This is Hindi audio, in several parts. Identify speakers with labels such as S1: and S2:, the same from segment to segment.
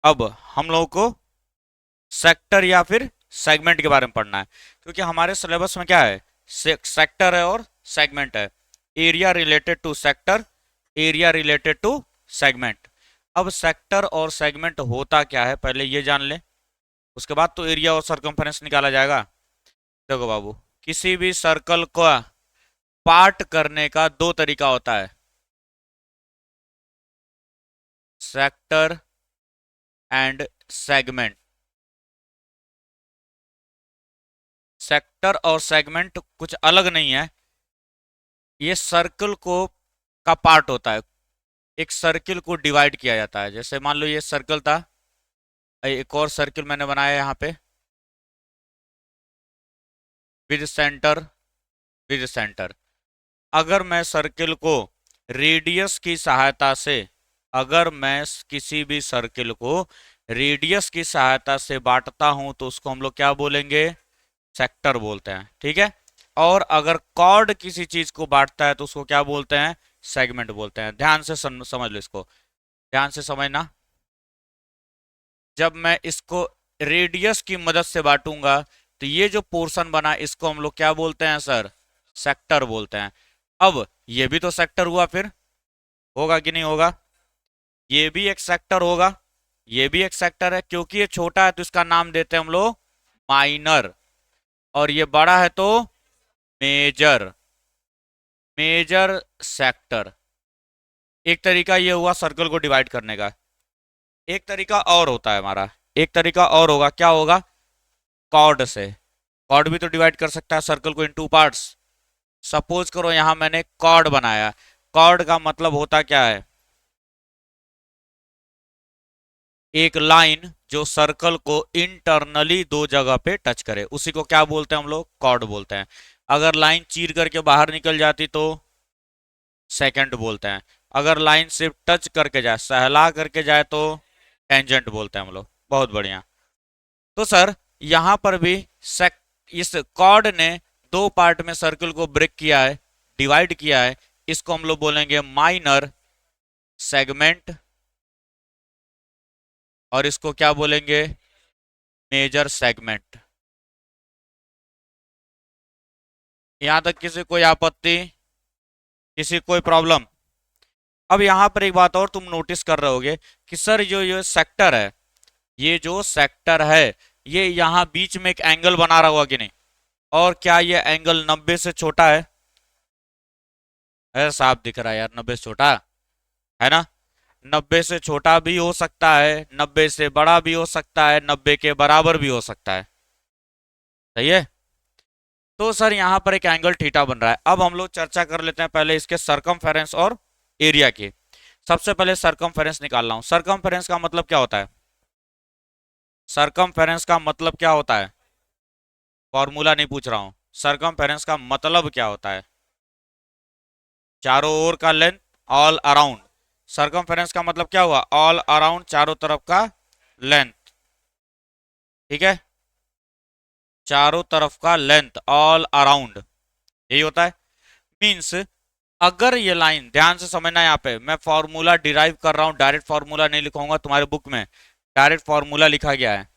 S1: अब हम लोगों को सेक्टर या फिर सेगमेंट के बारे में पढ़ना है, क्योंकि हमारे सिलेबस में क्या है, सेक्टर है और सेगमेंट है। Area related to sector, area related to segment. अब सेक्टर और सेगमेंट होता क्या है पहले ये जान लें, उसके बाद तो एरिया और सरकमफेरेंस निकाला जाएगा। देखो बाबू, किसी भी सर्कल का पार्ट करने का दो तरीका होता है, सेक्टर एंड सेगमेंट। सेक्टर और सेगमेंट कुछ अलग नहीं है, ये सर्कल को का पार्ट होता है। एक सर्किल को डिवाइड किया जाता है, जैसे मान लो ये सर्कल था, एक और सर्किल मैंने बनाया है यहाँ पे, विद सेंटर, विद सेंटर। अगर मैं सर्किल को रेडियस की सहायता से, अगर मैं किसी भी सर्किल को रेडियस की सहायता से बांटता हूं तो उसको हम लोग क्या बोलेंगे, सेक्टर बोलते हैं, ठीक है। और अगर कॉर्ड किसी चीज को बांटता है तो उसको क्या बोलते हैं, सेगमेंट बोलते हैं। ध्यान से समझ लो इसको, ध्यान से समझना। जब मैं इसको रेडियस की मदद से बांटूंगा तो ये जो पोर्शन बना इसको हम लोग क्या बोलते हैं सर, सेक्टर बोलते हैं। अब ये भी तो सेक्टर हुआ, फिर होगा कि नहीं होगा, ये भी एक सेक्टर होगा, ये भी एक सेक्टर है, क्योंकि ये छोटा है तो इसका नाम देते हैं हम लोग माइनर, और ये बड़ा है तो मेजर, मेजर सेक्टर। एक तरीका ये हुआ सर्कल को डिवाइड करने का। एक तरीका और होता है हमारा, एक तरीका और होगा, क्या होगा, कॉर्ड से। कॉर्ड भी तो डिवाइड कर सकता है सर्कल को इन टू पार्ट्स। सपोज करो यहां मैंने कॉर्ड बनाया, कॉर्ड का मतलब होता क्या है, एक लाइन जो सर्कल को इंटरनली दो जगह पे टच करे, उसी को क्या बोलते हैं हम लोग, कॉर्ड बोलते हैं। अगर लाइन चीर करके बाहर निकल जाती तो सेकंड बोलते हैं। अगर लाइन सिर्फ टच करके जाए, सहला करके जाए तो टेंजेंट बोलते हैं हम लोग। बहुत बढ़िया। तो सर यहां पर भी सेक इस कॉर्ड ने दो पार्ट में सर्कल को ब्रेक किया है, डिवाइड किया है, इसको हम लोग बोलेंगे माइनर सेगमेंट, और इसको क्या बोलेंगे, मेजर सेगमेंट। यहां तक किसी कोई आपत्ति, किसी कोई प्रॉब्लम। अब यहां पर एक बात और तुम नोटिस कर रहे होगे कि सर जो ये सेक्टर है, ये जो सेक्टर है, ये यहां बीच में एक एंगल बना रहा हुआ कि नहीं, और क्या ये एंगल 90 से छोटा है, साफ दिख रहा है यार, 90 से छोटा है ना। 90 से छोटा भी हो सकता है, 90 से बड़ा भी हो सकता है, 90 के बराबर भी हो सकता है, सही है। तो सर यहाँ पर एक एंगल थीटा बन रहा है। अब हम लोग चर्चा कर लेते हैं पहले इसके सरकमफेरेंस और एरिया की। सबसे पहले सरकमफेरेंस निकाल रहा हूं। सरकमफेरेंस का मतलब क्या होता है, सरकमफेरेंस का मतलब क्या होता है, फॉर्मूला नहीं पूछ रहा हूं, सरकमफेरेंस का मतलब क्या होता है, चारों ओर का लेंथ, ऑल अराउंड। सरकमफेरेंस का मतलब क्या हुआ, ऑल अराउंड, चारों तरफ का लेंथ, ठीक है, चारों तरफ का लेंथ, ऑल अराउंड, यही होता है। मीन्स अगर ये लाइन, ध्यान से समझना, यहाँ पे मैं फॉर्मूला डिराइव कर रहा हूँ, डायरेक्ट फॉर्मूला नहीं लिखूंगा, तुम्हारे बुक में डायरेक्ट फॉर्मूला लिखा गया है,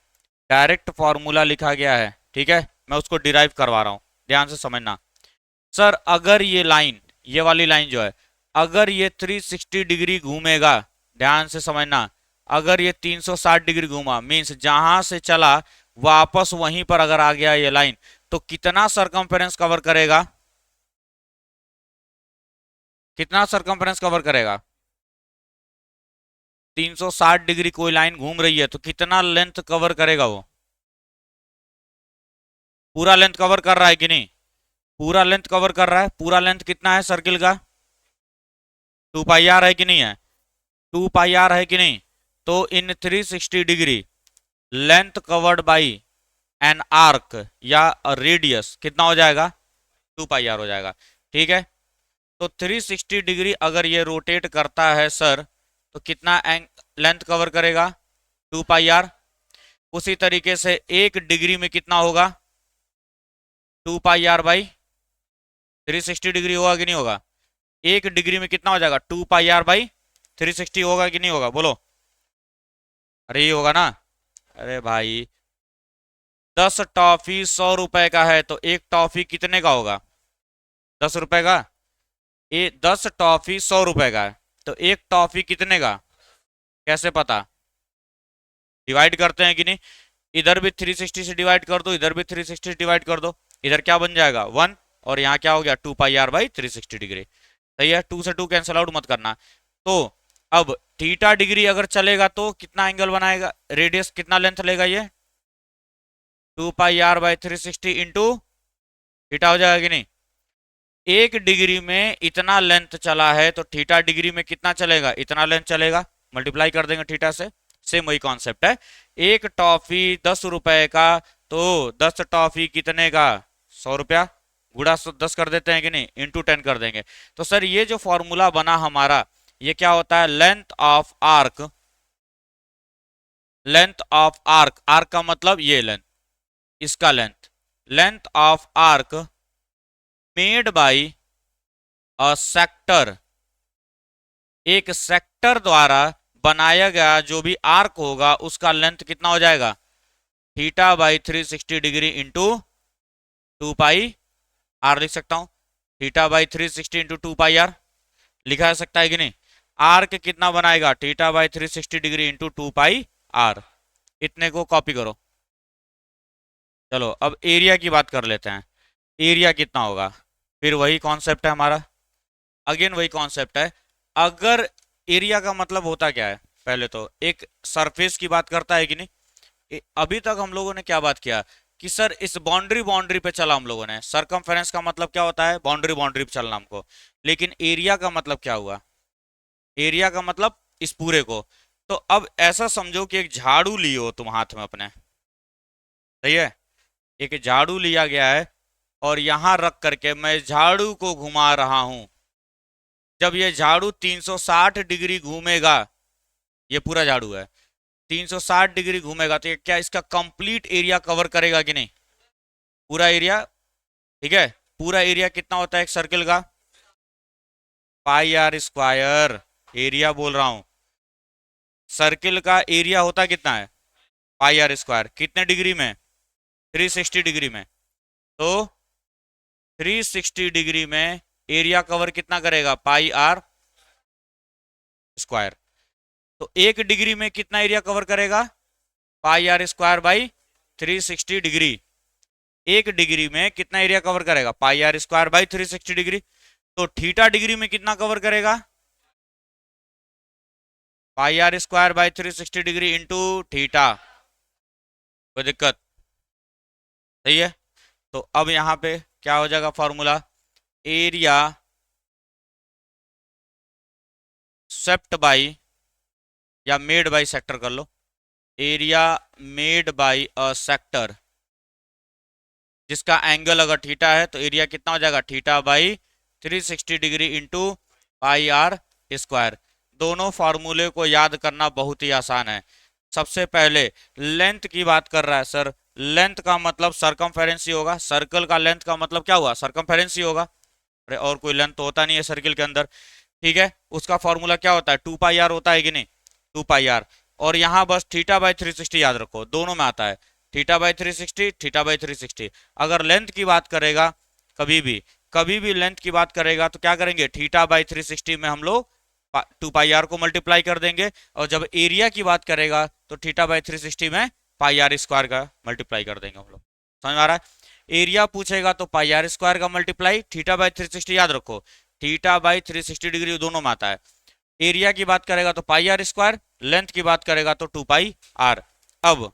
S1: डायरेक्ट फॉर्मूला लिखा गया है, ठीक है, मैं उसको डिराइव करवा रहा हूँ, ध्यान से समझना। सर अगर ये लाइन, ये वाली लाइन जो है, अगर ये 360 डिग्री घूमेगा, ध्यान से समझना, अगर ये 360 डिग्री घूमा, मीन्स जहां से चला वापस वहीं पर अगर आ गया ये लाइन, तो कितना सरकमफेरेंस कवर करेगा, कितना सरकमफेरेंस कवर करेगा, 360 डिग्री कोई लाइन घूम रही है तो कितना लेंथ कवर करेगा वो, पूरा लेंथ कवर कर रहा है कि नहीं, पूरा लेंथ कवर कर रहा है। पूरा लेंथ कितना है सर्किल का, 2 पाई आर है कि नहीं है, 2 पाई आर है कि नहीं। तो इन 360 degree length covered by an arc या रेडियस कितना हो जाएगा, 2 पाई आर हो जाएगा, ठीक है। तो 360 डिग्री अगर ये रोटेट करता है सर, तो कितना लेंथ कवर करेगा, 2 पाई आर। उसी तरीके से 1 डिग्री में कितना होगा, 2 पाई आर बाई 360 डिग्री होगा कि नहीं होगा, 1 डिग्री में कितना हो जाएगा, 2 पाई आर बाई 360 होगा कि नहीं होगा, बोलो। अरे ये होगा ना। अरे भाई, 10 टॉफी 100 रुपए का है तो एक टॉफी कितने का होगा? 10 रुपए का। 10 टॉफी 100 रुपए का है तो एक टॉफी कितने का? कैसे पता? डिवाइड करते हैं कि नहीं? इधर भी 360 से डिवाइड कर दो, इधर भी 360 से डिवाइड कर दो। इधर क्या बन जाएगा? 1। और यहाँ क्या हो गया? 2 पाई आर/360 डिग्री। सही है, 2 से 2 कैंसिल आउट मत करना। तो अब थीटा डिग्री अगर चलेगा तो कितना एंगल बनाएगा? रेडियस कितना लेंथ लेगा ये? 2 पाई आर/360 इंटू थीटा हो जाएगा कि नहीं? 1 डिग्री में इतना लेंथ चला है तो थीटा डिग्री में कितना चलेगा? इतना लेंथ चलेगा। मल्टीप्लाई कर देंगे थीटा से। सेम वही कॉन्सेप्ट है। एक टॉफी 10 रुपए का तो 10 टॉफी कितने का? 100 रुपया। गुड़ा 10 कर देते हैं कि नहीं? इंटू 10 कर देंगे। तो सर ये जो फॉर्मूला बना हमारा, ये क्या होता है? Length of arc. Length of arc, arc का मतलब ये लेंथ, इसका length. Length of arc made by a sector. एक सेक्टर द्वारा बनाया गया जो भी आर्क होगा उसका लेंथ कितना हो जाएगा? θ/360 इंटू 2 पाई आर लिख सकता हूं। θ/360 इंटू 2 पाई आर लिखा जा सकता है कि नहीं? आर्क कितना बनाएगा? θ/360 इंटू 2 पाई आर। इतने को कॉपी करो। चलो अब एरिया की बात कर लेते हैं। एरिया कितना होगा? फिर वही कॉन्सेप्ट है हमारा, अगेन वही कॉन्सेप्ट है। अगर एरिया का मतलब होता क्या है? पहले तो एक सरफेस की बात करता है कि नहीं? अभी तक हम लोगों ने क्या बात किया कि सर इस बाउंड्री बाउंड्री पे चला हम लोगों ने। सरकमफेरेंस का मतलब क्या होता है? बाउंड्री बाउंड्री पे चलना हमको। लेकिन एरिया का मतलब क्या हुआ? एरिया का मतलब इस पूरे को। तो अब ऐसा समझो कि एक झाड़ू लियो हो तुम हाथ में अपने। सही है, एक झाड़ू लिया गया है और यहां रख करके मैं झाड़ू को घुमा रहा हूं। जब ये झाड़ू 360 डिग्री घूमेगा, ये पूरा झाड़ू है, 360 डिग्री घूमेगा तो ये क्या इसका कंप्लीट एरिया कवर करेगा कि नहीं? पूरा एरिया। ठीक है, पूरा एरिया कितना होता है एक सर्किल का? पाई आर स्क्वायर। एरिया बोल रहा हूं, सर्किल का एरिया होता कितना है? पाई आर स्क्वायर। कितने डिग्री में? 360 डिग्री में। तो 360 डिग्री में एरिया कवर कितना करेगा? पाई आर स्क्वायर। तो 1 डिग्री में कितना एरिया कवर करेगा? पाई आर स्क्वायर/360 डिग्री। 1 डिग्री में कितना एरिया कवर करेगा? पाई आर स्क्वायर/360 डिग्री। तो थीटा डिग्री में कितना कवर करेगा? पाई आर स्क्वायर/360 डिग्री इंटू थीटा। कोई दिक्कत? सही है। तो अब यहां पे क्या हो जाएगा फॉर्मूला? एरिया स्वेप्ट बाई या मेड बाई सेक्टर कर लो। Area made by a sector जिसका एंगल अगर थीटा है तो एरिया कितना हो जाएगा? θ/360 degree into pi are square. दोनों फार्मूले को याद करना बहुत ही आसान है। सबसे पहले लेंथ की बात कर रहा है सर, लेंथ का मतलब सरकमफेरेंस ही होगा। सर्कल का लेंथ का मतलब क्या हुआ? सरकमफेरेंस ही होगा। अरे और कोई लेंथ तो होता नहीं है सर्किल के अंदर। ठीक है, उसका फॉर्मूला क्या होता है? 2 पाई आर होता है कि नहीं? 2 पाई आर। और यहाँ बस θ/360 याद रखो, दोनों में आता है। θ/360, θ/360। अगर लेंथ की बात करेगा, कभी भी लेंथ की बात करेगा तो क्या करेंगे? θ/360 में हम लोग 2 पाई आर को मल्टीप्लाई कर देंगे। और जब एरिया की बात करेगा तो θ/360 में पाई आर स्क्वायर का मल्टीप्लाई कर देंगे हम लोग। समझ में आ रहा है? एरिया पूछेगा तो पाई आर स्क्वायर का मल्टीप्लाई, θ/360 याद रखो, θ/360 डिग्री दोनों में आता है। एरिया की बात करेगा तो पाई आर स्क्वायर, लेंथ की बात करेगा तो 2 पाई आर। अब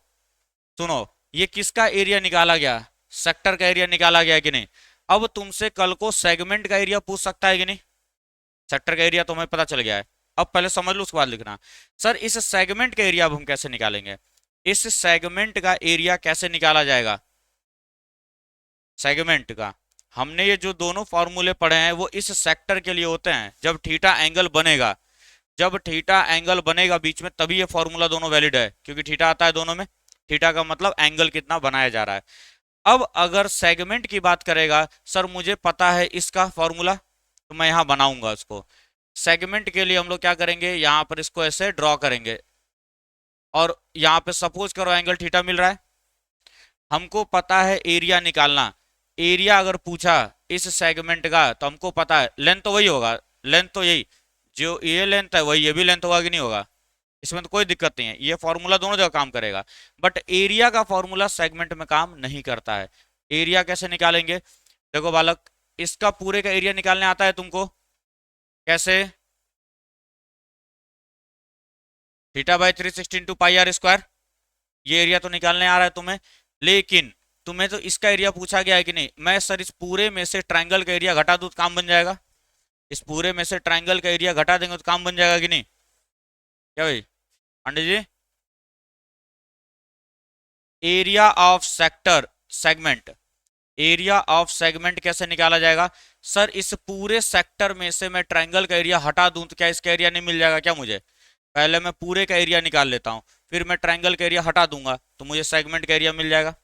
S1: सुनो, ये किसका एरिया निकाला गया? सेक्टर का एरिया निकाला गया कि नहीं? अब तुमसे कल को सेगमेंट का एरिया पूछ सकता है कि नहीं? सेक्टर का एरिया तो हमें पता चल गया है। अब पहले समझ लो उसके बाद लिखना। सर इस सेगमेंट का एरिया अब हम कैसे निकालेंगे? इस सेगमेंट का एरिया कैसे निकाला जाएगा? सेगमेंट का हमने ये जो दोनों फॉर्मूले पढ़े हैं वो इस सेक्टर के लिए होते हैं। जब थीटा एंगल बनेगा, जब थीटा एंगल बनेगा बीच में, तभी ये फॉर्मूला दोनों वैलिड है, क्योंकि थीटा आता है दोनों में। थीटा का मतलब एंगल कितना बनाया जा रहा है। अब अगर सेगमेंट की बात करेगा, सर मुझे पता है इसका फॉर्मूला तो मैं यहां बनाऊंगा इसको। सेगमेंट के लिए हम लोग क्या करेंगे? यहां पर इसको ऐसे ड्रॉ करेंगे और यहाँ पे सपोज करो एंगल थीटा मिल रहा है। हमको पता है एरिया निकालना। एरिया अगर पूछा इस सेगमेंट का तो हमको पता है लेंथ तो वही होगा, लेंथ तो यही, जो ये लेंथ है वही ये भी लेंथ होगा कि नहीं होगा। इसमें तो कोई दिक्कत नहीं है, ये फॉर्मूला दोनों जगह काम करेगा। बट एरिया का फॉर्मूला सेगमेंट में काम नहीं करता है। एरिया कैसे निकालेंगे? देखो बालक, इसका पूरे का एरिया निकालने आता है तुमको? कैसे? Theta by 360 into pi are square. ये एरिया तो निकालने आ रहा है तुम्हें, लेकिन तुम्हें तो इसका एरिया पूछा गया है कि नहीं। मैं सर इस पूरे में से ट्रायंगल का एरिया घटा दूं तो काम बन जाएगा? इस पूरे में से ट्रायंगल का एरिया घटा देंगे तो काम बन जाएगा कि नहीं? क्या भाई Pandey ji? Area of sector segment, area of segment कैसे निकाला जाएगा? सर इस पूरे सेक्टर में से मैं ट्रायंगल का एरिया हटा दूं तो क्या इसका एरिया नहीं मिल जाएगा क्या मुझे? पहले मैं पूरे का एरिया निकाल लेता हूं, फिर मैं ट्रायंगल का एरिया हटा दूंगा तो मुझे सेगमेंट का एरिया मिल जाएगा।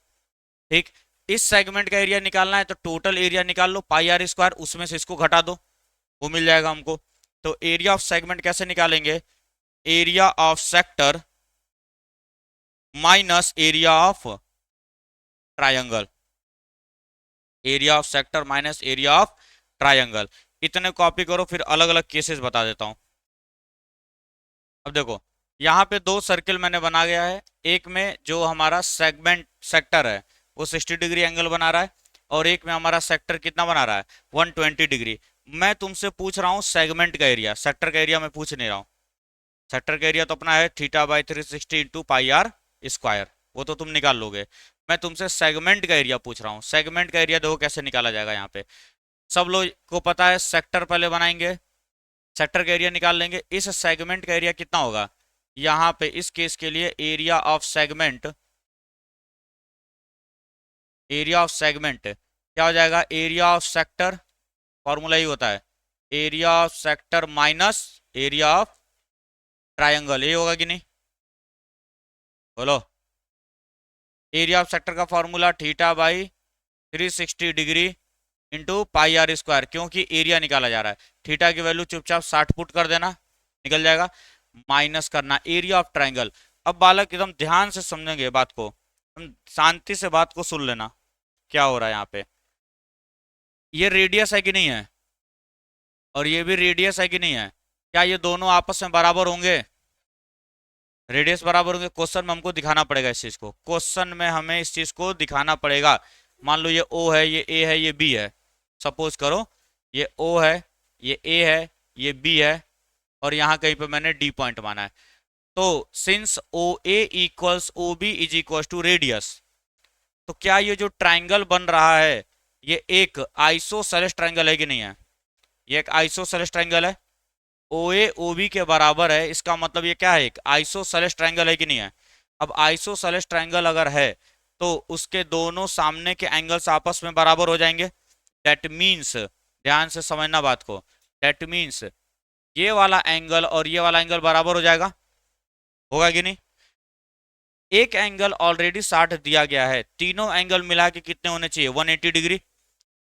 S1: ठीक, इस सेगमेंट का एरिया निकालना है तो टोटल एरिया निकाल लो पाई आर स्क्वायर, उसमें से इसको घटा दो, वो मिल जाएगा हमको। तो एरिया ऑफ सेगमेंट कैसे निकालेंगे? Area of sector minus area of triangle, area of sector minus area of triangle. इतने कॉपी करो, फिर अलग अलग केसेस बता देता हूं। अब देखो, यहाँ पे दो सर्किल मैंने बना गया है। एक में जो हमारा सेगमेंट सेक्टर है वो 60 डिग्री एंगल बना रहा है, और एक में हमारा सेक्टर कितना बना रहा है? 120 डिग्री। मैं तुमसे पूछ रहा हूँ सेगमेंट का एरिया, सेक्टर का एरिया मैं पूछ नहीं रहा हूँ। सेक्टर का एरिया तो अपना है theta by 360 into pi are square, वो तो तुम निकाल लोगे। मैं तुमसे सेगमेंट का एरिया पूछ रहा हूँ। सेगमेंट का एरिया देखो कैसे निकाला जाएगा। यहाँ पे सब लोग को पता है, सेक्टर पहले बनाएंगे, सेक्टर का एरिया निकाल लेंगे। इस सेगमेंट का एरिया कितना होगा? यहाँ पे इस केस के लिए area of segment, area of segment क्या हो जाएगा? एरिया ऑफ सेक्टर, फॉर्मूला ही होता है area of sector minus area of triangle, ये होगा कि नहीं? बोलो। एरिया ऑफ सेक्टर का formula theta by 360 degree into pi are square, क्योंकि एरिया निकाला जा रहा है। थीटा की वैल्यू चुपचाप 60 पुट कर देना, निकल जाएगा। माइनस करना एरिया ऑफ ट्रायंगल। अब बालक एकदम ध्यान से समझेंगे बात को, हम शांति से बात को सुन लेना क्या हो रहा है यहाँ पे। ये रेडियस है कि नहीं है? और ये भी रेडियस है कि नहीं है? क्या ये दोनों आपस में बराबर होंगे? रेडियस बराबर होंगे। क्वेश्चन में हमको दिखाना पड़ेगा इस चीज को, क्वेश्चन में हमें इस चीज को दिखाना पड़ेगा। मान लो ये O है, ये A है, ये B है। सपोज करो ये O है, ये A है, ये B है, और यहाँ कहीं पे मैंने D पॉइंट माना है। तो since O A equals O B is equal to radius, तो क्या ये जो ट्राइंगल बन रहा है ये एक आइसोसेलेस ट्राइंगल है कि नहीं है? ये एक आइसोसेलेस ट्राइंगल है, ओ ए ओ बी के बराबर है। इसका मतलब ये क्या है? एक आइसोसेलेस ट्राइंगल है कि नहीं है? अब आइसोसेलेस ट्राइंगल अगर है तो उसके दोनों सामने के एंगल्स आपस में बराबर हो जाएंगे। दैट मीन्स, ध्यान से समझना बात को, दैट मीन्स ये वाला एंगल और ये वाला एंगल बराबर हो जाएगा, होगा कि नहीं? एक एंगल ऑलरेडी 60 दिया गया है, तीनों एंगल मिला के कितने होने चाहिए? 180 डिग्री।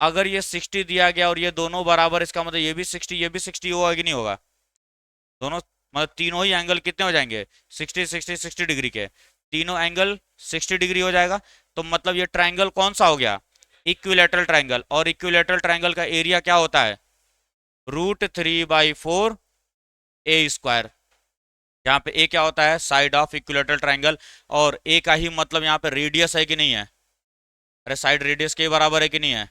S1: अगर ये 60 दिया गया और ये दोनों बराबर, इसका मतलब ये भी 60 ये भी 60 होगा कि नहीं होगा? दोनों मतलब तीनों ही एंगल कितने हो जाएंगे? 60 60 60 डिग्री के, तीनों एंगल 60 डिग्री हो जाएगा। तो मतलब ये ट्राइंगल कौन सा हो गया? Equilateral triangle. और इक्विलेटरल ट्राइंगल का एरिया क्या होता है? √3/4 ए स्क्वायर। यहाँ पे ए क्या होता है? Side of equilateral triangle. और ए का ही मतलब यहाँ पे रेडियस है कि नहीं है? अरे साइड रेडियस के बराबर है कि नहीं है?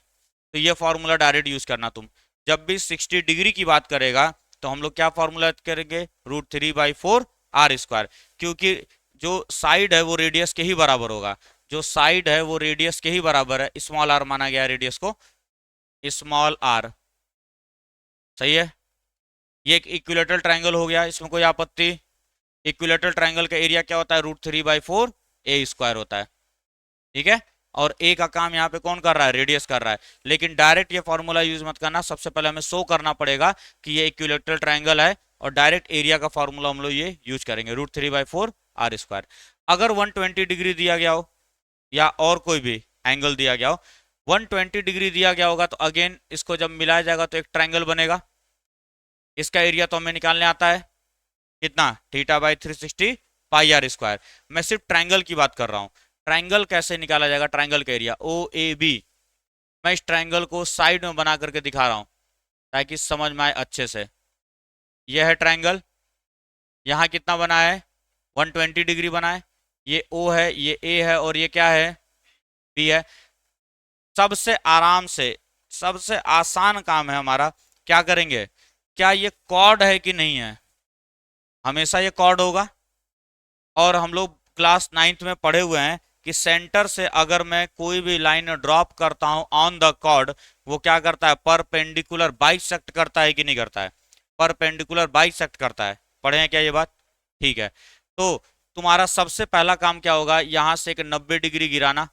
S1: तो ये फॉर्मूला डायरेक्ट यूज करना तुम। जब भी 60 डिग्री की बात करेगा तो हम लोग क्या फॉर्मूला करेंगे? √3/4 आर स्क्वायर, क्योंकि जो साइड है वो रेडियस के ही बराबर होगा। जो साइड है वो रेडियस के ही बराबर है, स्मॉल आर माना गया रेडियस को, स्मॉल आर। सही है, ये एक इक्विलेटरल ट्राइंगल हो गया, इसमें कोई आपत्ति? इक्विलेटरल ट्राइंगल का एरिया क्या होता है? √3/4 ए स्क्वायर होता है। ठीक है, और ए का काम यहाँ पे कौन कर रहा है? रेडियस कर रहा है। लेकिन डायरेक्ट ये फॉर्मूला यूज मत करना, सबसे पहले हमें शो करना पड़ेगा कि ये इक्विलेटरल ट्राइंगल है, और डायरेक्ट एरिया का फॉर्मूला हम लोग ये यूज करेंगे, √3/4 आर स्क्वायर। अगर 120 डिग्री दिया गया हो या और कोई भी एंगल दिया गया हो, 120 डिग्री दिया गया होगा तो अगेन इसको जब मिलाया जाएगा तो एक ट्राइंगल बनेगा। इसका एरिया तो हमें निकालने आता है कितना? Theta by 360 pi are square. मैं सिर्फ ट्राइंगल की बात कर रहा हूँ। ट्राइंगल कैसे निकाला जाएगा, ट्राइंगल का एरिया ओ ए बी। मैं इस ट्राइंगल को साइड में बना करके दिखा रहा हूँ ताकि समझ में आए अच्छे से। यह है ट्राइंगल, यहाँ कितना बना है, 120 डिग्री बना है। ये ओ है, ये ए है, और ये क्या है, बी है। सबसे आराम से, सबसे आसान काम है हमारा, क्या करेंगे, क्या ये कॉर्ड है कि नहीं है, हमेशा ये कॉर्ड होगा। और हम लोग क्लास 9th में पढ़े हुए हैं कि सेंटर से अगर मैं कोई भी लाइन ड्रॉप करता हूं ऑन द कॉर्ड, वो क्या करता है, परपेंडिकुलर बाइसेक्ट करता है कि नहीं करता है, परपेंडिकुलर बाइसेक्ट करता है। पढ़े हैं क्या ये बात, ठीक है। तो तुम्हारा सबसे पहला काम क्या होगा, यहां से एक 90 डिग्री गिराना।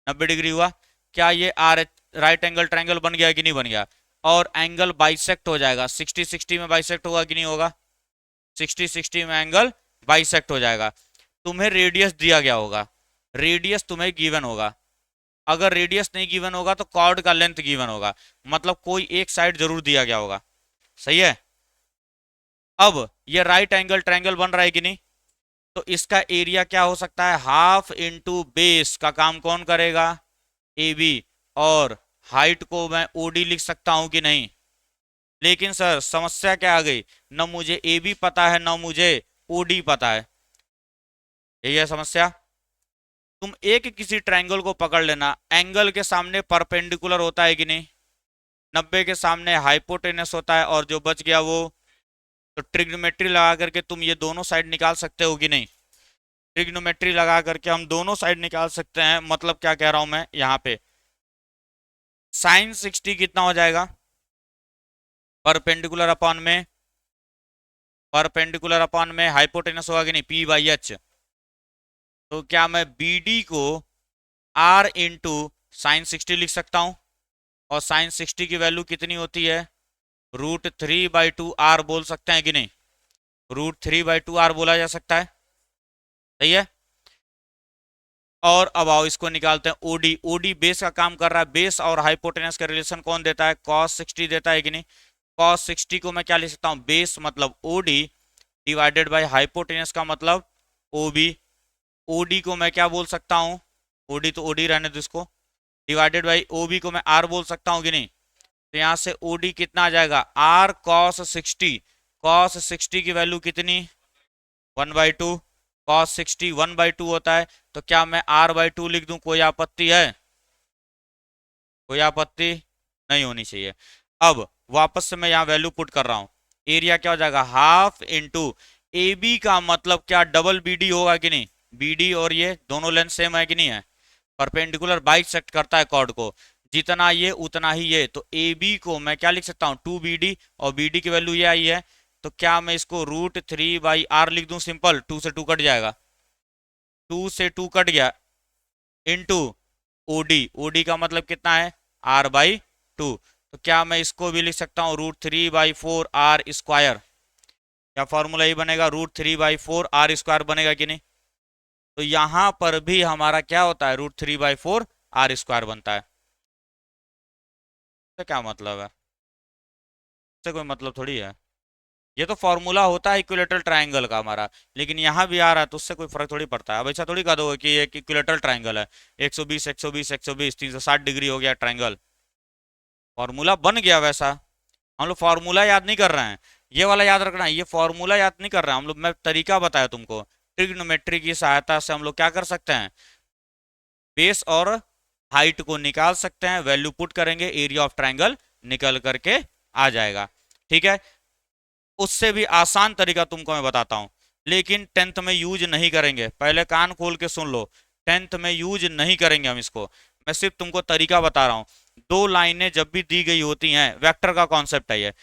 S1: 90 डिग्री हुआ, क्या ये आर राइट एंगल ट्रायंगल बन गया कि नहीं बन गया, और एंगल बाइसेक्ट हो जाएगा। 60-60 में बाइसेक्ट होगा कि नहीं होगा, 60-60 में एंगल बाइसेक्ट हो जाएगा। तुम्हें रेडियस दिया गया होगा, रेडियस तुम्हें गिवन होगा। अगर रेडियस नहीं गिवन होगा तो कॉर्ड का लेंथ गिवन होगा, मतलब कोई एक साइड जरूर दिया गया होगा, सही है। अब ये राइट एंगल ट्रायंगल बन रहा है कि नहीं, तो इसका एरिया क्या हो सकता है, हाफ इंटू बेस का काम कौन करेगा, ए बी। और हाइट को मैं ओडी लिख सकता हूं कि नहीं, लेकिन सर समस्या क्या आ गई, न मुझे ए बी पता है न मुझे ओडी पता है, यही है समस्या। तुम एक किसी ट्रायंगल को पकड़ लेना, एंगल के सामने परपेंडिकुलर होता है कि नहीं, 90 के सामने हाइपोटेनस होता है, और जो बच गया वो, तो ट्रिग्नोमेट्री लगा करके तुम ये दोनों साइड निकाल सकते हो कि नहीं, ट्रिग्नोमेट्री लगा करके हम दोनों साइड निकाल सकते हैं। मतलब क्या कह रहा हूं मैं यहाँ पे, साइन 60 कितना हो जाएगा, परपेंडिकुलर अपॉन में, परपेंडिकुलर अपॉन में हाइपोटेनस होगा कि नहीं, पी बाई एच। तो क्या मैं बी डी को आर इंटू साइन 60 लिख सकता हूं, और साइन 60 की वैल्यू कितनी होती है, √3/2 आर बोल सकते हैं कि नहीं, √3/2 आर बोला जा सकता है, सही है। और अब आओ इसको निकालते हैं, ओडी। ओडी बेस का काम कर रहा है, बेस और हाइपोटेनस का रिलेशन कौन देता है, cos 60 देता है कि नहीं। cos 60 को मैं क्या लिख सकता हूं, बेस मतलब ओडी डिवाइडेड बाय हाइपोटेनस का मतलब ओबी। ओडी को मैं क्या बोल सकता हूं, ओडी तो ओडी रहने दो इसको, डिवाइडेड बाई ओबी को मैं आर बोल सकता हूं कि नहीं। तो यहां से ओडी कितना आ जाएगा, आर cos 60। cos 60 की वैल्यू कितनी, 1/2। cos 60 1/2 होता है, तो क्या मैं r/2 लिख दूं, कोई आपत्ति है, कोई आपत्ति नहीं होनी चाहिए। अब वापस से मैं यहाँ वैल्यू पुट कर रहा हूं, एरिया क्या हो जाएगा, हाफ इंटू ए बी का मतलब क्या, डबल बी डी होगा कि नहीं, बी डी और ये दोनों लेंथ सेम है कि नहीं है, परपेंडिकुलर बाइसेक्ट करता है कॉर्ड को, जितना ये उतना ही ये। तो ए बी को मैं क्या लिख सकता हूँ, 2BD, और बी डी की वैल्यू ये आई है, तो क्या मैं इसको √3/r लिख दूं, सिंपल, 2 से 2 कट जाएगा, 2 से 2 कट गया, इंटू ओडी। ओडी का मतलब कितना है, r/2। तो क्या मैं इसको भी लिख सकता हूँ √3/4 आर स्क्वायर, क्या फॉर्मूला ये बनेगा, √3/4 आर स्क्वायर बनेगा कि नहीं। तो यहां पर भी हमारा क्या होता है, √3/4 आर स्क्वायर बनता है। तो क्या मतलब है, इससे कोई मतलब थोड़ी है, ये तो फॉर्मूला होता है इक्विलेटरल ट्रायंगल का हमारा, लेकिन यहाँ भी आ रहा है तो उससे कोई फर्क थोड़ी पड़ता है। अब ऐसा थोड़ी कह दो कि ये इक्विलेटरल ट्रायंगल है, 120 120 120 360 डिग्री हो गया ट्रायंगल, फॉर्मूला बन गया वैसा। हम लोग फॉर्मूला याद नहीं कर रहे हैं, ये वाला याद रखना है, ये फॉर्मूला याद नहीं कर रहे हैं हम लोग, मैं तरीका बताया तुमको, ट्रिग्नोमेट्री की सहायता से हम लोग क्या कर सकते हैं, बेस और हाइट को निकाल सकते हैं, वैल्यू पुट करेंगे, एरिया ऑफ ट्रायंगल निकल करके आ जाएगा, ठीक है। उससे भी आसान तरीका तुमको मैं बताता हूं, लेकिन 10th में यूज नहीं करेंगे, पहले कान खोल के सुन लो, 10th में यूज नहीं करेंगे हम इसको, मैं सिर्फ तुमको तरीका बता रहा हूं। दो लाइनें जब भी दी गई होती हैं, वेक्टर का कॉन्सेप्ट है ये,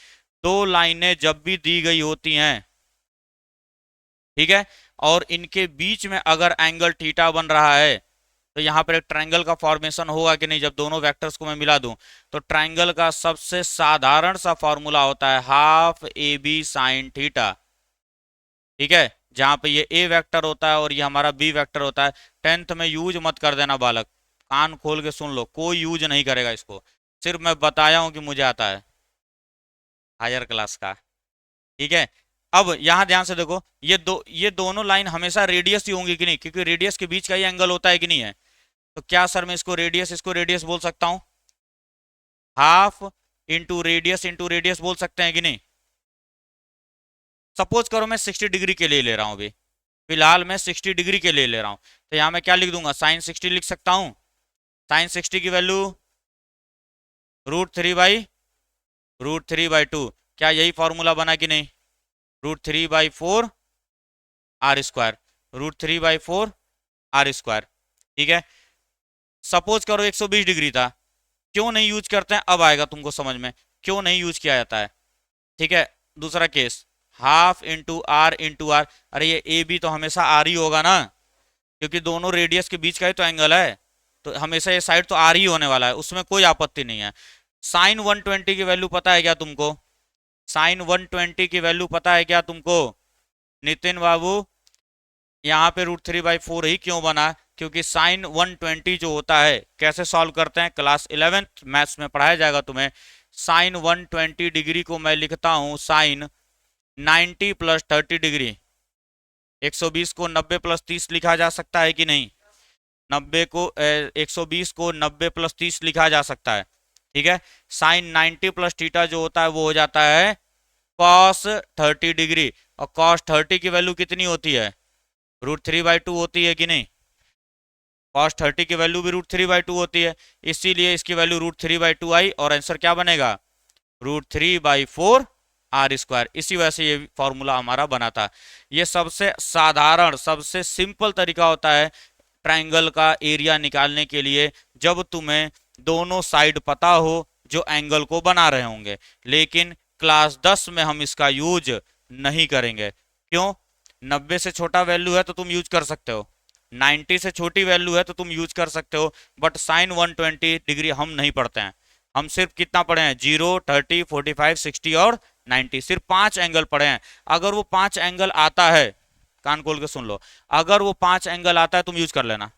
S1: दो लाइनें जब भी दी गई होती हैं, ठीक है, और इनके बीच में अगर एंगल थीटा बन रहा है, तो यहां पर एक ट्रायंगल का फॉर्मेशन होगा कि नहीं, जब दोनों वेक्टर्स को मैं मिला दूं। तो ट्रायंगल का सबसे साधारण सा फॉर्मूला होता है half A B sine theta, ठीक है, जहां पे ये ए वेक्टर होता है और ये हमारा बी वेक्टर होता है। 10th में यूज मत कर देना बालक, कान खोल के सुन लो, कोई यूज नहीं करेगा इसको, सिर्फ मैं बताया हूं कि मुझे आता है, हायर क्लास का, ठीक है। अब यहां ध्यान से देखो, ये दोनों लाइन हमेशा रेडियस ही होंगी कि नहीं, क्योंकि रेडियस के बीच का ही एंगल होता है कि नहीं है। तो क्या सर मैं इसको रेडियस बोल सकता हूं? हाफ इंटू रेडियस बोल सकते हैं कि नहीं? सपोज करो मैं 60 डिग्री के लिए ले रहा हूं अभी, फिलहाल मैं 60 डिग्री के लिए ले रहा हूं, तो यहां मैं क्या लिख दूंगा, साइन 60 लिख सकता हूं। साइन 60 की वैल्यू √3/2। क्या यही फॉर्मूला बना कि नहीं? √3/4 आर स्क्वायर, √3/4 r²। ठीक है। सपोज करो 120 डिग्री था, क्यों नहीं यूज करते हैं, अब आएगा तुमको समझ में क्यों नहीं यूज किया जाता है। ठीक है। दूसरा केस, ½ × r × r। अरे ये ए बी तो हमेशा आर ही होगा ना, क्योंकि दोनों रेडियस के बीच का ही तो एंगल है, तो हमेशा ये साइड तो आर ही होने वाला है, उसमें कोई आपत्ति नहीं है। साइन 120 की वैल्यू पता है क्या तुमको? साइन 120 की वैल्यू पता है क्या तुमको नितिन बाबू? यहाँ पे √3/4 ही क्यों बना? क्योंकि साइन 120 जो होता है, कैसे सॉल्व करते हैं, क्लास 11th मैथ्स में पढ़ाया जाएगा तुम्हें। साइन 120 डिग्री को मैं लिखता हूं साइन 90 + 30 डिग्री। 120 को 90 + 30 लिखा जा सकता है कि नहीं? 120 को 90 + 30 लिखा जा सकता है। ठीक है। साइन 90 + थीटा जो होता है वो हो जाता है कॉस 30 डिग्री, और कॉस 30 की वैल्यू कितनी होती है? √3/2 होती है कि नहीं? कॉस 30 की वैल्यू भी √3/2 होती है, इसीलिए इसकी वैल्यू √3/2 आई, और आंसर क्या बनेगा? √3/4 r²। इसी वजह से ये फॉर्मूला हमारा बना था। ये सबसे साधारण सबसे सिंपल तरीका होता है ट्रायंगल का एरिया निकालने के लिए, जब तुम्हें दोनों साइड पता हो जो एंगल को बना रहे होंगे। लेकिन क्लास 10 में हम इसका यूज नहीं करेंगे। क्यों? 90 से छोटा वैल्यू है तो तुम यूज कर सकते हो, 90 से छोटी वैल्यू है तो तुम यूज कर सकते हो, बट साइन 120 डिग्री हम नहीं पढ़ते हैं। हम सिर्फ कितना पढ़े हैं? 0, 30, 45, 60 और 90, सिर्फ 5 एंगल पढ़े हैं। अगर वो 5 एंगल आता है, कान खोल के सुन लो, अगर वो 5 एंगल आता है तुम यूज कर लेना,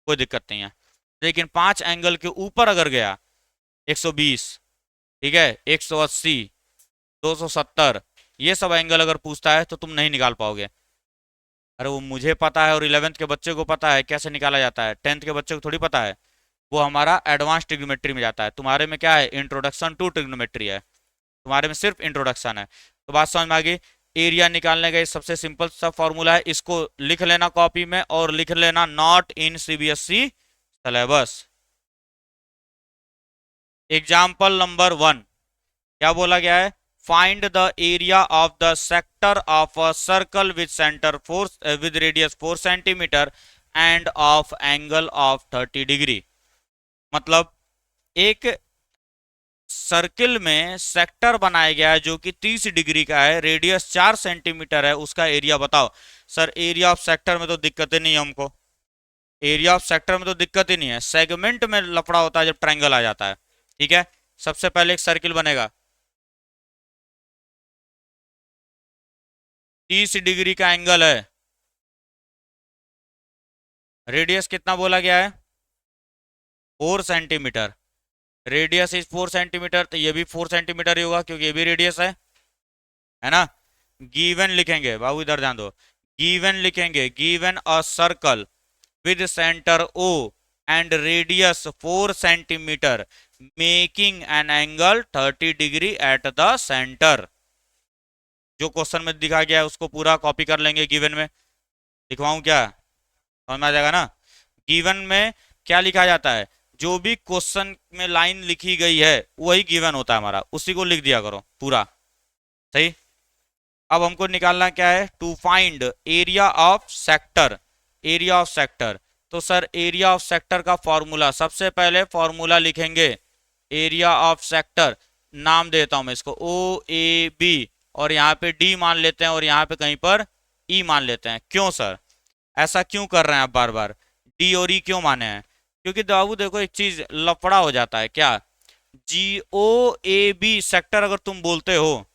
S1: कोई दिक्कत नहीं है। लेकिन 5 एंगल के ऊपर अगर गया, 120, ठीक है, 180, 270, ये सब एंगल अगर पूछता है तो तुम नहीं निकाल पाओगे। अरे वो मुझे पता है, और 11th के बच्चे को पता है कैसे निकाला जाता है, 10th के बच्चे को थोड़ी पता है। वो हमारा एडवांस ट्रिग्नोमेट्री में जाता है, तुम्हारे में क्या है? इंट्रोडक्शन टू ट्रिग्नोमेट्री है, तुम्हारे में सिर्फ इंट्रोडक्शन है। तो बात समझ में आ गई। एरिया निकालने का सबसे सिंपल सा फॉर्मूला है, इसको लिख लेना कॉपी में, और लिख लेना not in CBSE syllabus. Example number 1 क्या बोला गया है? Find the area of the sector of a circle with centre 4 with radius 4 centimetre end of angle of 30 degree. मतलब एक सर्किल में सेक्टर बनाया गया है जो कि 30 डिग्री का है, रेडियस 4 सेंटीमीटर है, उसका एरिया बताओ। सर एरिया ऑफ सेक्टर में तो दिक्कत ही नहीं है हमको, एरिया ऑफ सेक्टर में तो दिक्कत ही नहीं है, सेगमेंट में लफड़ा होता है जब ट्रायंगल आ जाता है। ठीक है। सबसे पहले एक सर्किल बनेगा, 30 डिग्री का एंगल है, रेडियस कितना बोला गया है? 4 सेंटीमीटर। रेडियस इज 4 सेंटीमीटर, तो ये भी 4 सेंटीमीटर ही होगा क्योंकि ये भी रेडियस है ना। गिवन लिखेंगे बाबू, इधर ध्यान दो, गिवन लिखेंगे, given a circle with centre O and radius 4 centimetre making an angle 30 degree at the centre. जो क्वेश्चन में दिखा गया है उसको पूरा कॉपी कर लेंगे गिवन में। लिखवाऊं क्या? समझ में आ जाएगा ना। गिवन में क्या लिखा जाता है? जो भी क्वेश्चन में लाइन लिखी गई है वही गिवन होता है हमारा, उसी को लिख दिया करो पूरा। सही। अब हमको निकालना क्या है? To find area of sector. Area of sector, तो सर एरिया ऑफ सेक्टर का फॉर्मूला, सबसे पहले फॉर्मूला लिखेंगे एरिया ऑफ सेक्टर। नाम देता हूं मैं इसको ओ ए बी, और यहाँ पे डी मान लेते हैं, और यहाँ पे कहीं पर ई मान लेते हैं। क्यों सर ऐसा क्यों कर रहे हैं आप बार बार? डी और ई क्यों माने हैं? क्योंकि बाबू देखो एक चीज लफड़ा हो जाता है क्या, जी ओ ए बी सेक्टर अगर तुम बोलते हो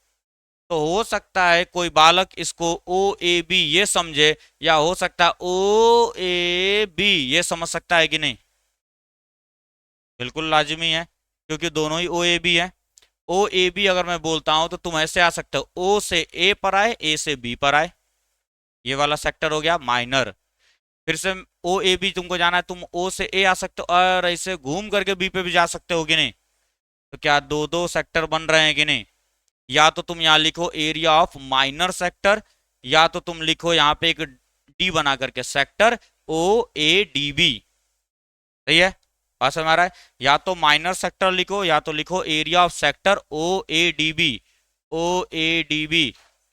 S1: तो हो सकता है कोई बालक इसको ओ ए बी ये समझे, या हो सकता है ओ ए बी ये समझ सकता है कि नहीं? बिल्कुल लाजमी है, क्योंकि दोनों ही ओ ए बी है। ओ ए बी अगर मैं बोलता हूं तो तुम ऐसे आ सकते हो, ओ से ए पर आए, ए से बी पर आए, ये वाला सेक्टर हो गया माइनर। फिर से ओ ए बी तुमको जाना है, तुम ओ से ए आ सकते हो और ऐसे घूम करके बी पे भी जा सकते हो कि नहीं? तो क्या दो दो सेक्टर बन रहे हैं कि नहीं? या तो तुम यहां लिखो एरिया ऑफ माइनर सेक्टर, या तो तुम लिखो यहां पे एक डी बना करके sector O A D B. सही है, पास में आ रहा है। या तो माइनर सेक्टर लिखो या तो लिखो area of sector O A D B. O A D B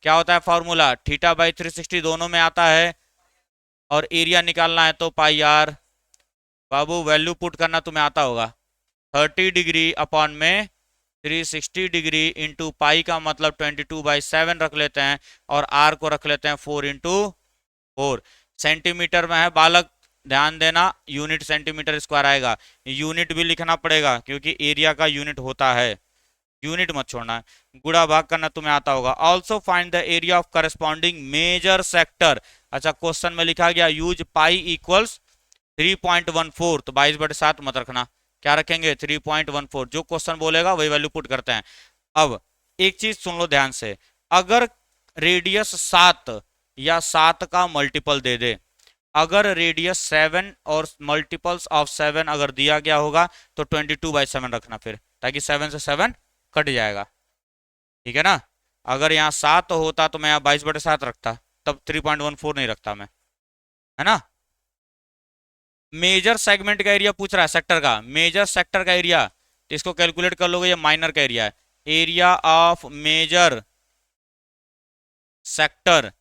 S1: क्या होता है फॉर्मूला? थीटा बाई 360 दोनों में आता है, और एरिया निकालना है तो pi are. Babu value put करना तुम्हें आता होगा, 30 डिग्री अपॉन में 360 डिग्री इंटू पाई का मतलब 22/7 रख लेते हैं, और आर को रख लेते हैं 4 इंटू 4। सेंटीमीटर में है बालक, ध्यान देना, यूनिट सेंटीमीटर स्क्वायर आएगा। यूनिट भी लिखना पड़ेगा क्योंकि एरिया का यूनिट होता है, यूनिट मत छोड़ना। गुणा भाग करना तुम्हें आता होगा। Also find the area of corresponding major sector. अच्छा, क्वेश्चन में लिखा गया यूज पाई इक्वल्स 3.14, तो 22/7 मत रखना, क्या रखेंगे 3.14। जो क्वेश्चन बोलेगा वही वैल्यू पुट करते हैं। अब एक चीज सुन लो ध्यान से, अगर रेडियस 7 या 7 का मल्टीपल दे दे, अगर रेडियस 7 और मल्टीपल्स ऑफ 7 अगर दिया गया होगा तो 22/7 रखना फिर, ताकि 7 से 7 कट जाएगा, ठीक है ना? अगर यहाँ 7 होता तो मैं यहाँ 22/7 रखता, तब 3.14 नहीं रखता मैं, है ना? मेजर सेगमेंट का एरिया पूछ रहा है, सेक्टर का, मेजर सेक्टर का एरिया, तो इसको कैलकुलेट कर लोगे, ये माइनर का एरिया है। एरिया ऑफ मेजर सेक्टर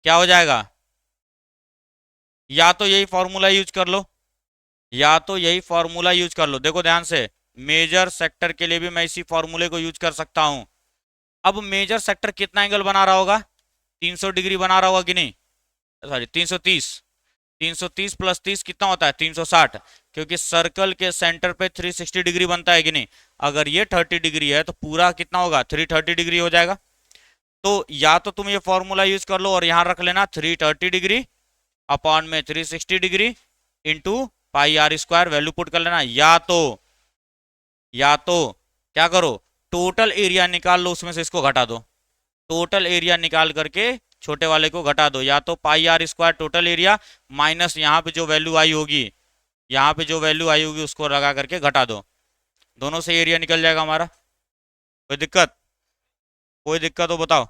S1: क्या हो जाएगा? या तो यही फॉर्मूला यूज कर लो, या तो यही फॉर्मूला यूज कर लो। देखो ध्यान से, मेजर सेक्टर के लिए भी मैं इसी फॉर्मूले को यूज कर सकता हूं। अब मेजर सेक्टर कितना एंगल बना रहा होगा? 300 डिग्री बना रहा होगा कि नहीं? सॉरी 330। 330 प्लस 30 कितना होता है? 360, क्योंकि सर्कल के सेंटर पे 360 डिग्री बनता है कि नहीं? अगर ये 30 डिग्री है तो पूरा कितना होगा? 330 डिग्री हो जाएगा। तो या तो तुम ये फॉर्मूला यूज कर लो और यहां रख लेना 330 डिग्री अपॉन में 360 degree into pi are square, value put कर लेना। या तो क्या करो, टोटल एरिया निकाल लो, उसमें से इसको घटा दो, टोटल एरिया निकाल करके छोटे वाले को घटा दो। या तो pi are square total area minus यहाँ पे जो वैल्यू आई होगी, यहाँ पे जो वैल्यू आई होगी उसको लगा करके घटा दो, दोनों से एरिया निकल जाएगा हमारा। कोई दिक्कत? कोई दिक्कत हो बताओ।